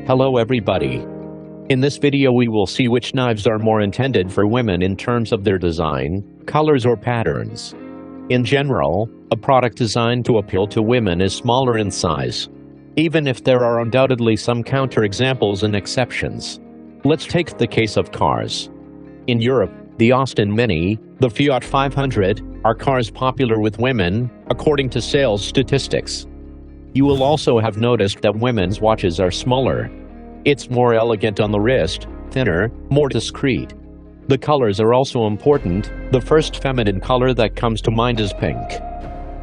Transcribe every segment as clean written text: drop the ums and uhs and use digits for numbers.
Hello everybody. In this video we will see which knives are more intended for women in terms of their design, colors or patterns. In general, a product designed to appeal to women is smaller in size, even if there are undoubtedly some counterexamples and exceptions. Let's take the case of cars. In Europe, the Austin Mini, the Fiat 500, are cars popular with women, according to sales statistics. You will also have noticed that women's watches are smaller. It's more elegant on the wrist, thinner, more discreet. The colors are also important. The first feminine color that comes to mind is pink.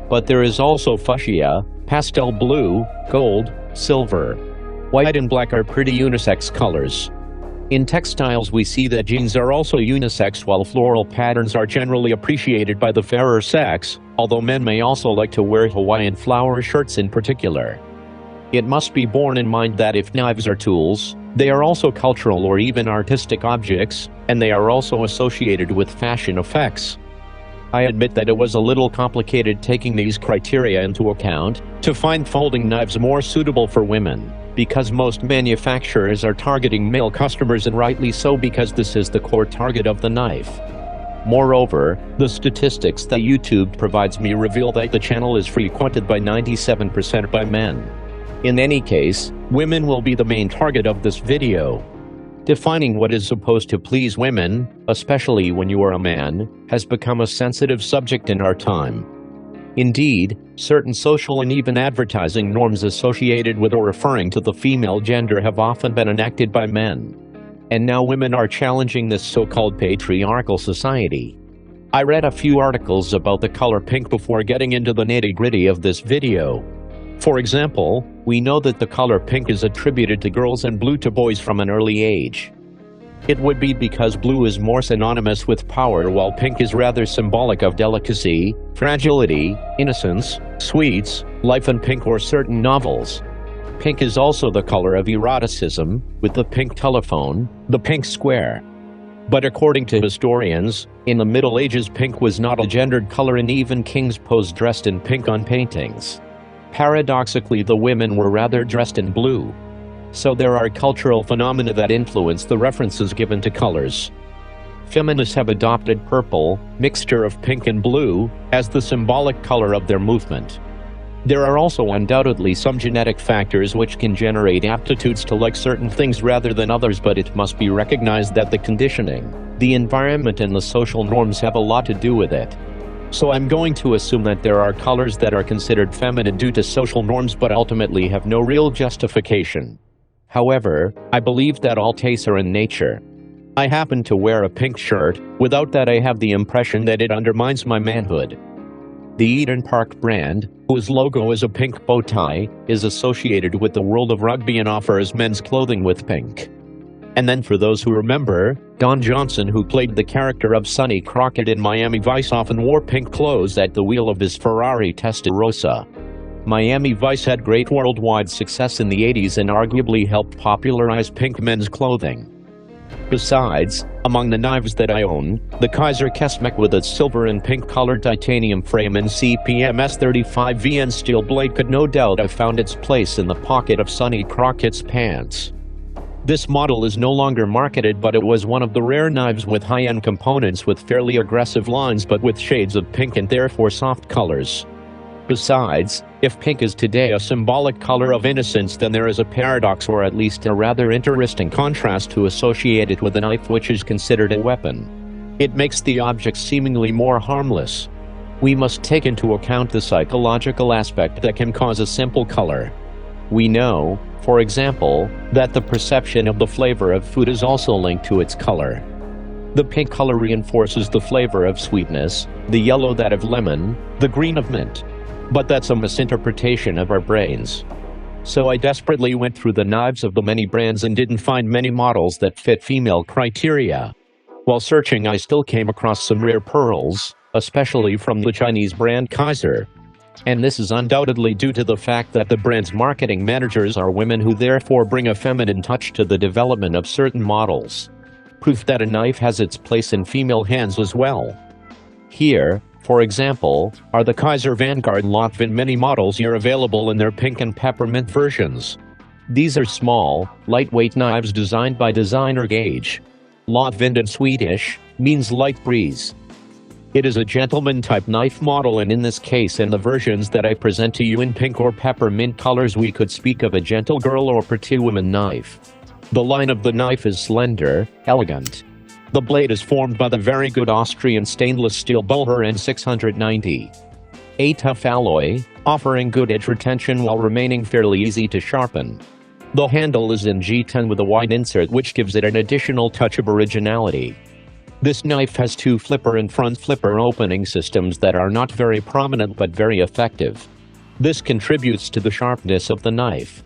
But there is also fuchsia, pastel blue, gold, silver. White and black are pretty unisex colors. In textiles we see that jeans are also unisex, while floral patterns are generally appreciated by the fairer sex, although men may also like to wear Hawaiian flower shirts in particular. It must be borne in mind that if knives are tools, they are also cultural or even artistic objects, and they are also associated with fashion effects. I admit that it was a little complicated taking these criteria into account to find folding knives more suitable for women, because most manufacturers are targeting male customers, and rightly so, because this is the core target of the knife. Moreover, the statistics that YouTube provides me reveal that the channel is frequented by 97% by men. In any case, women will be the main target of this video. Defining what is supposed to please women, especially when you are a man, has become a sensitive subject in our time. Indeed, certain social and even advertising norms associated with or referring to the female gender have often been enacted by men. And now women are challenging this so-called patriarchal society. I read a few articles about the color pink before getting into the nitty-gritty of this video. For example, we know that the color pink is attributed to girls and blue to boys from an early age. It would be because blue is more synonymous with power, while pink is rather symbolic of delicacy, fragility, innocence, sweets, life in pink, or certain novels. Pink is also the color of eroticism, with the pink telephone, the pink square. But according to historians, in the Middle Ages pink was not a gendered color, and even kings posed dressed in pink on paintings. Paradoxically, the women were rather dressed in blue. So there are cultural phenomena that influence the references given to colors. Feminists have adopted purple, mixture of pink and blue, as the symbolic color of their movement. There are also undoubtedly some genetic factors which can generate aptitudes to like certain things rather than others, but it must be recognized that the conditioning, the environment, and the social norms have a lot to do with it. So I'm going to assume that there are colors that are considered feminine due to social norms but ultimately have no real justification. However, I believe that all tastes are in nature. I happen to wear a pink shirt. Without that, I have the impression that it undermines my manhood. The Eden Park brand, whose logo is a pink bow tie, is associated with the world of rugby and offers men's clothing with pink. And then for those who remember, Don Johnson, who played the character of Sonny Crockett in Miami Vice, often wore pink clothes at the wheel of his Ferrari Testarossa. Miami Vice had great worldwide success in the 80s and arguably helped popularize pink men's clothing. Besides, among the knives that I own, the Kaiser Kesmek with its silver and pink colored titanium frame and CPMS 35 VN steel blade could no doubt have found its place in the pocket of Sonny Crockett's pants. This model is no longer marketed, but it was one of the rare knives with high-end components with fairly aggressive lines but with shades of pink and therefore soft colors. Besides, if pink is today a symbolic color of innocence, then there is a paradox, or at least a rather interesting contrast, to associate it with a knife which is considered a weapon. It makes the object seemingly more harmless. We must take into account the psychological aspect that can cause a simple color. We know, for example, that the perception of the flavor of food is also linked to its color. The pink color reinforces the flavor of sweetness, the yellow that of lemon, the green of mint. But that's a misinterpretation of our brains. So I desperately went through the knives of the many brands and didn't find many models that fit female criteria. While searching, I still came across some rare pearls, especially from the Chinese brand Kaiser. And this is undoubtedly due to the fact that the brand's marketing managers are women, who therefore bring a feminine touch to the development of certain models. Proof that a knife has its place in female hands as well. Here, for example, are the Kaiser Vanguard Lockvin mini models here available in their pink and peppermint versions. These are small, lightweight knives designed by designer Gage. Lågvind in Swedish means light breeze. It is a gentleman-type knife model, and in this case and the versions that I present to you in pink or peppermint colors, we could speak of a gentle girl or pretty woman knife. The line of the knife is slender, elegant. The blade is formed by the very good Austrian stainless steel Bullher N690. A tough alloy, offering good edge retention while remaining fairly easy to sharpen. The handle is in G10 with a wide insert, which gives it an additional touch of originality. This knife has two flipper and front flipper opening systems that are not very prominent but very effective. This contributes to the sharpness of the knife.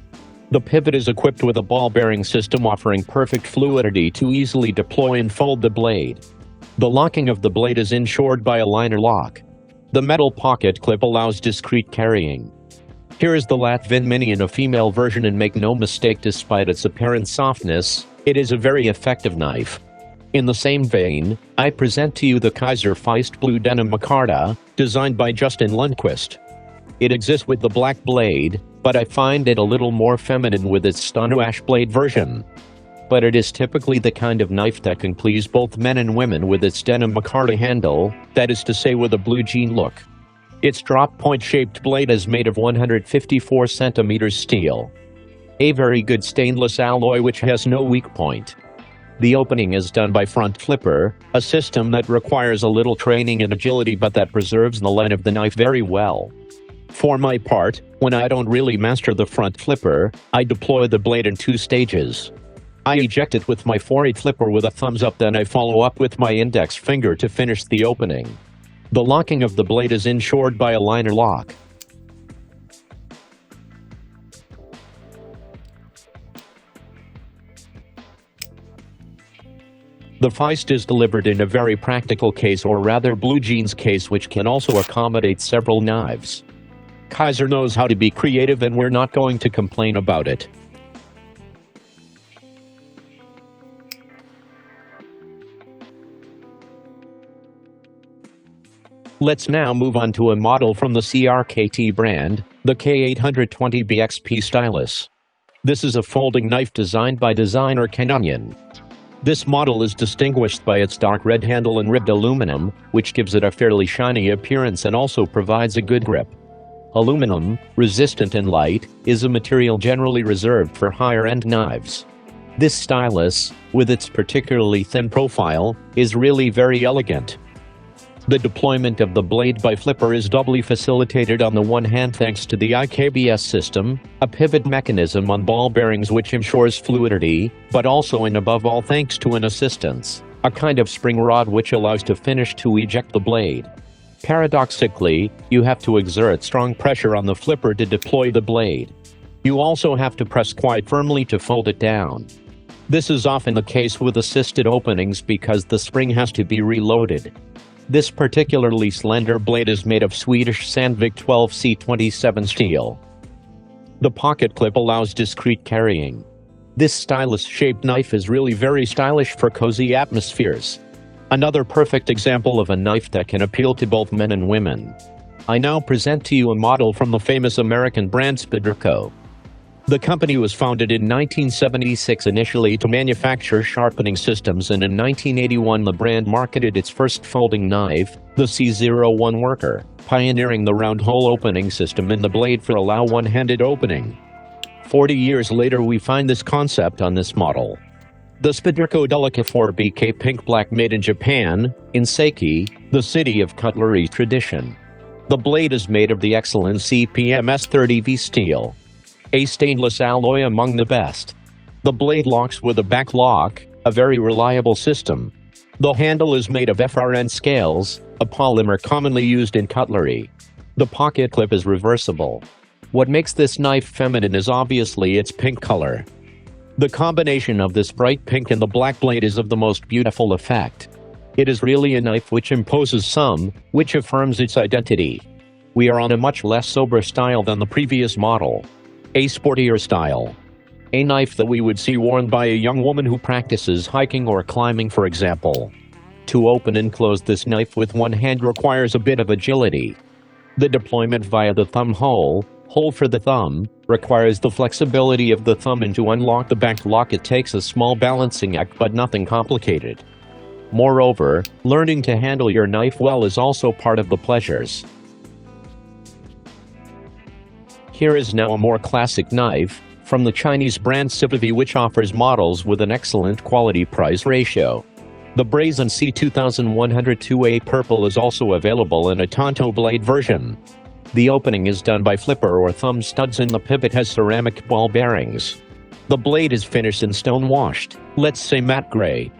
The pivot is equipped with a ball bearing system offering perfect fluidity to easily deploy and fold the blade. The locking of the blade is ensured by a liner lock. The metal pocket clip allows discreet carrying. Here is the Lågvind Mini in a female version, and make no mistake, despite its apparent softness, it is a very effective knife. In the same vein, I present to you the Kaiser Feist Blue Denim Micarta, designed by Justin Lundquist. It exists with the black blade, but I find it a little more feminine with its stanu ash blade version. But it is typically the kind of knife that can please both men and women with its denim micarta handle, that is to say with a blue jean look. Its drop-point shaped blade is made of 154 cm steel. A very good stainless alloy which has no weak point. The opening is done by front flipper, a system that requires a little training and agility but that preserves the line of the knife very well. For my part, when I don't really master the front flipper, I deploy the blade in two stages. I eject it with my forehead flipper with a thumbs up, then I follow up with my index finger to finish the opening. The locking of the blade is ensured by a liner lock. The Feist is delivered in a very practical case, or rather blue jeans case, which can also accommodate several knives. Kaiser knows how to be creative, and we're not going to complain about it. Let's now move on to a model from the CRKT brand, the K820BXP Stylus. This is a folding knife designed by designer Ken Onion. This model is distinguished by its dark red handle and ribbed aluminum, which gives it a fairly shiny appearance and also provides a good grip. Aluminum, resistant and light, is a material generally reserved for higher-end knives. This stylus, with its particularly thin profile, is really very elegant. The deployment of the blade by flipper is doubly facilitated on the one hand thanks to the IKBS system, a pivot mechanism on ball bearings which ensures fluidity, but also and above all thanks to an assistance, a kind of spring rod which allows to finish to eject the blade. Paradoxically, you have to exert strong pressure on the flipper to deploy the blade. You also have to press quite firmly to fold it down. This is often the case with assisted openings because the spring has to be reloaded. This particularly slender blade is made of Swedish Sandvik 12C27 steel. The pocket clip allows discreet carrying. This stylus-shaped knife is really very stylish for cozy atmospheres. Another perfect example of a knife that can appeal to both men and women. I now present to you a model from the famous American brand Stedyca. The company was founded in 1976 initially to manufacture sharpening systems, and in 1981 the brand marketed its first folding knife, the C01 Worker, pioneering the round hole opening system in the blade for allow one-handed opening. 40 years later we find this concept on this model. The Stedyca Delica 4BK Pink Black, made in Japan, in Seiki, the city of cutlery tradition. The blade is made of the excellent CPMS 30V steel. A stainless alloy among the best. The blade locks with a back lock, a very reliable system. The handle is made of FRN scales, a polymer commonly used in cutlery. The pocket clip is reversible. What makes this knife feminine is obviously its pink color. The combination of this bright pink and the black blade is of the most beautiful effect. It is really a knife which imposes some, which affirms its identity. We are on a much less sober style than the previous model. A sportier style. A knife that we would see worn by a young woman who practices hiking or climbing, for example. To open and close this knife with one hand requires a bit of agility. The deployment via the thumb hole hole for the thumb, requires the flexibility of the thumb, and to unlock the back lock it takes a small balancing act, but nothing complicated. Moreover, learning to handle your knife well is also part of the pleasures. Here is now a more classic knife, from the Chinese brand Stedyca, which offers models with an excellent quality-price ratio. The Brazen C2102A Purple is also available in a Tonto blade version. The opening is done by flipper or thumb studs, and the pivot has ceramic ball bearings. The blade is finished in stone-washed, let's say matte gray.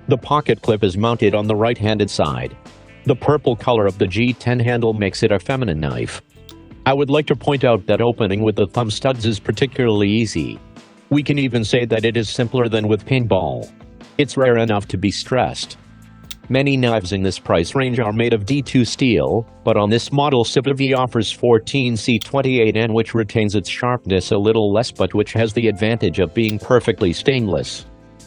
The pocket clip is mounted on the right-handed side. The purple color of the G10 handle makes it a feminine knife. I would like to point out that opening with the thumb studs is particularly easy. We can even say that it is simpler than with paintball. It's rare enough to be stressed. Many knives in this price range are made of D2 steel, but on this model Stedyca offers 14C28N, which retains its sharpness a little less but which has the advantage of being perfectly stainless.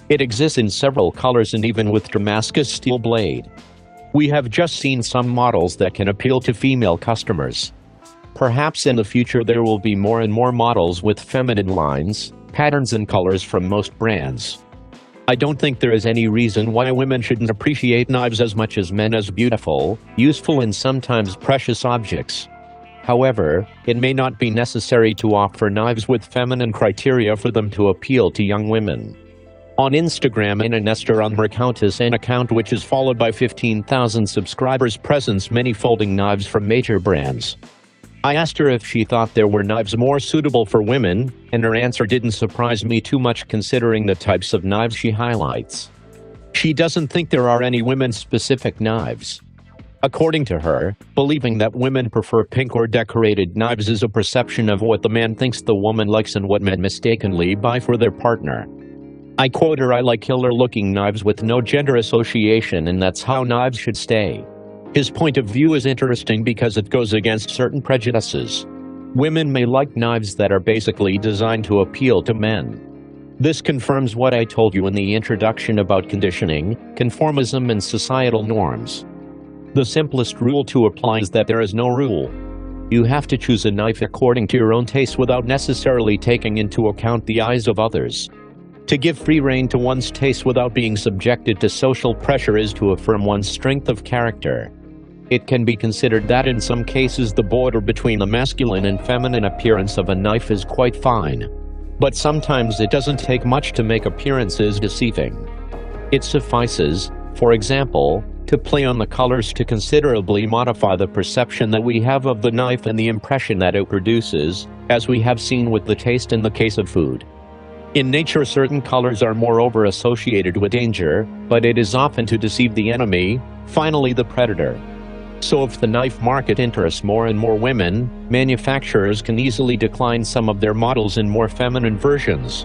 It exists in several colors and even with Damascus steel blade. We have just seen some models that can appeal to female customers. Perhaps in the future there will be more and more models with feminine lines, patterns and colors from most brands. I don't think there is any reason why women shouldn't appreciate knives as much as men as beautiful, useful and sometimes precious objects. However, it may not be necessary to opt for knives with feminine criteria for them to appeal to young women. On Instagram, Ana Nestor on her Countess an account which is followed by 15,000 subscribers presents many folding knives from major brands. I asked her if she thought there were knives more suitable for women, and her answer didn't surprise me too much considering the types of knives she highlights. She doesn't think there are any women-specific knives. According to her, believing that women prefer pink or decorated knives is a perception of what the man thinks the woman likes and what men mistakenly buy for their partner. I quote her, "I like killer-looking knives with no gender association, and that's how knives should stay." His point of view is interesting because it goes against certain prejudices. Women may like knives that are basically designed to appeal to men. This confirms what I told you in the introduction about conditioning, conformism and societal norms. The simplest rule to apply is that there is no rule. You have to choose a knife according to your own taste without necessarily taking into account the eyes of others. To give free rein to one's taste without being subjected to social pressure is to affirm one's strength of character. It can be considered that in some cases the border between the masculine and feminine appearance of a knife is quite fine. But sometimes it doesn't take much to make appearances deceiving. It suffices, for example, to play on the colors to considerably modify the perception that we have of the knife and the impression that it produces, as we have seen with the taste in the case of food. In nature, certain colors are moreover associated with danger, but it is often to deceive the enemy, finally the predator. So if the knife market interests more and more women, manufacturers can easily decline some of their models in more feminine versions.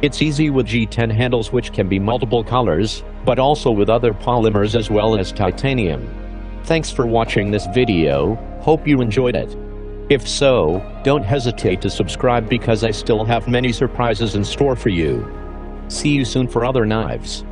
It's easy with G10 handles, which can be multiple colors, but also with other polymers as well as titanium. Thanks for watching this video, hope you enjoyed it. If so, don't hesitate to subscribe because I still have many surprises in store for you. See you soon for other knives.